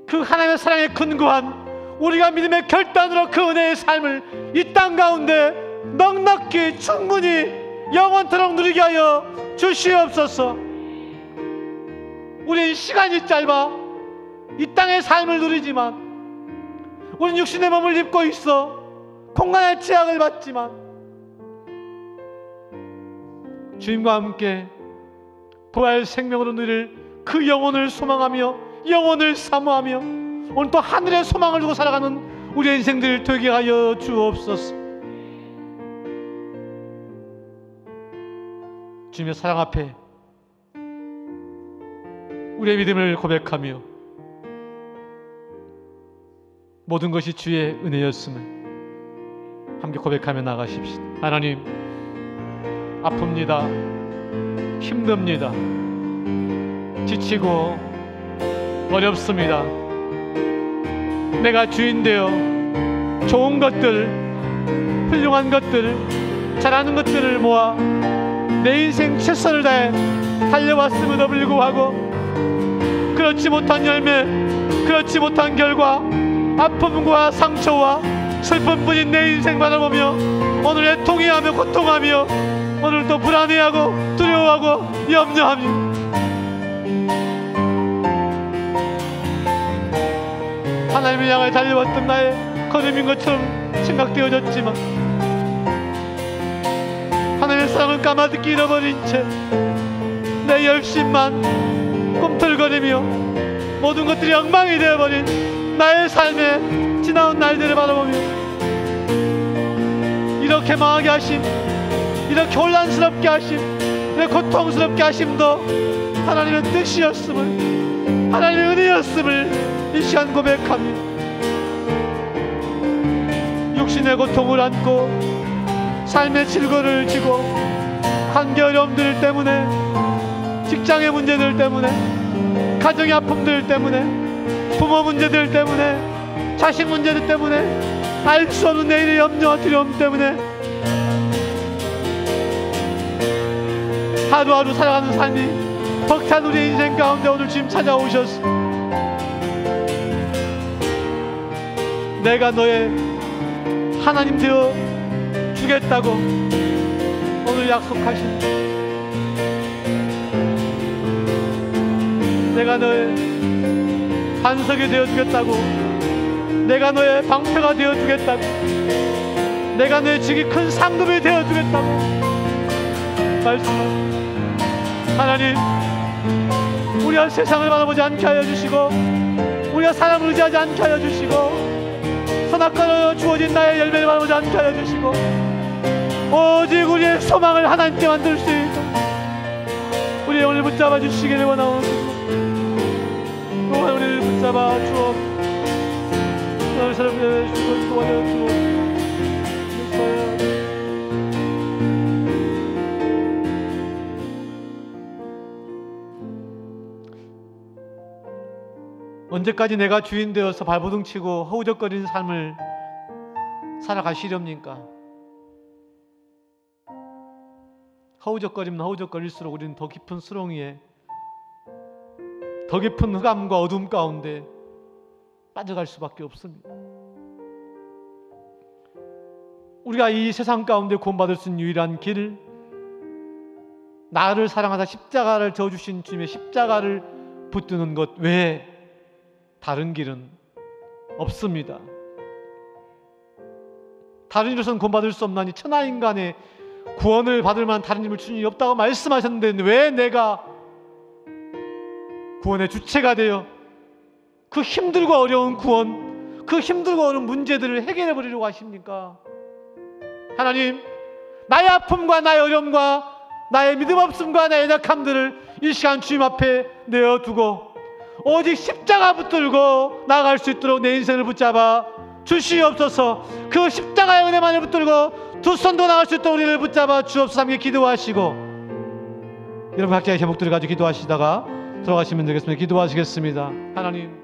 그 하나님의 사랑에 근거한 우리가 믿음의 결단으로 그 은혜의 삶을 이 땅 가운데 넉넉히 충분히 영원토록 누리게 하여 주시옵소서. 우리는 시간이 짧아 이 땅의 삶을 누리지만, 우리는 육신의 몸을 입고 있어 공간의 제약을 받지만, 주님과 함께 부활 생명으로 누릴 그 영혼을 소망하며 영혼을 사모하며 오늘 또 하늘의 소망을 두고 살아가는 우리의 인생들 되게 하여 주옵소서. 주님의 사랑 앞에 우리의 믿음을 고백하며 모든 것이 주의 은혜였음을 함께 고백하며 나가십시다. 하나님, 아픕니다. 힘듭니다. 지치고 어렵습니다. 내가 주인 되어 좋은 것들, 훌륭한 것들, 잘하는 것들을 모아 내 인생 최선을 다해 달려왔음에도 불구하고 그렇지 못한 열매, 그렇지 못한 결과, 아픔과 상처와 슬픔뿐인 내 인생 바라보며 오늘 애통해하며 고통하며 오늘 또 불안해하고 두려워하고 염려하며 하나님을 향해 달려왔던 나의 걸음인 것처럼 생각되어졌지만, 하나님의 사랑을 까마득히 잃어버린 채 내 열심만 꿈틀거리며 모든 것들이 엉망이 되어버린 나의 삶의 지나온 날들을 바라보며 이렇게 망하게 하심, 이렇게 혼란스럽게 하심, 이렇게 고통스럽게 하심도 하나님의 뜻이었음을, 하나님의 은혜였음을 이 시간 고백하며 육신의 고통을 안고 삶의 질거를 지고 관계 어려움들 때문에, 직장의 문제들 때문에, 가정의 아픔들 때문에, 부모 문제들 때문에, 자식 문제들 때문에, 알 수 없는 내일의 염려와 두려움 때문에 하루하루 살아가는 삶이 벅찬 우리의 인생 가운데 오늘 주님 찾아오셨어. 내가 너의 하나님 되어 주겠다고 오늘 약속하신, 내가 너의 반석이 되어 주겠다고, 내가 너의 방패가 되어 주겠다고, 내가 너의 지극히 큰 상급이 되어 주겠다고 말씀하십니다. 하나님, 우리가 세상을 바라보지 않게 하여 주시고 우리가 사람을 의지하지 않게 하여 주시고 선악과로 주어진 나의 열매를 바라보지 않게 하여 주시고 오직 우리의 소망을 하나님께 만들 수 있도록 우리의 영혼을 붙잡아 주시기를 원하옵소서. 또한 우리를 붙잡아 주옵소서. 너희 사람들을 주고 도와줘 주옵소서. 언제까지 내가 주인 되어서 발버둥 치고 허우적거리는 삶을 살아가시렵니까? 허우적거리면 허우적거릴수록 우리는 더 깊은 수렁위에, 더 깊은 흑암과 어둠 가운데 빠져갈 수밖에 없습니다. 우리가 이 세상 가운데 구원받을 수 있는 유일한 길, 나를 사랑하사 십자가를 져주신 주님의 십자가를 붙드는 것 외에 다른 길은 없습니다. 다른 일로서는 구원받을 수 없나니 천하인간의 구원을 받을 만한 다른 힘을 주님이 없다고 말씀하셨는데 왜 내가 구원의 주체가 되어 그 힘들고 어려운 구원, 그 힘들고 어려운 문제들을 해결해 버리려고 하십니까? 하나님, 나의 아픔과 나의 어려움과 나의 믿음 없음과 나의 약함들을 이 시간 주님 앞에 내어두고 오직 십자가 붙들고 나아갈 수 있도록 내 인생을 붙잡아 주시옵소서. 그 십자가의 은혜만을 붙들고 두 손도 나갈 수 있도록 우리를 붙잡아 주옵소서. 함께 기도하시고 여러분 각자의 제목들을 가지고 기도하시다가 들어가시면 되겠습니다. 기도하시겠습니다. 하나님,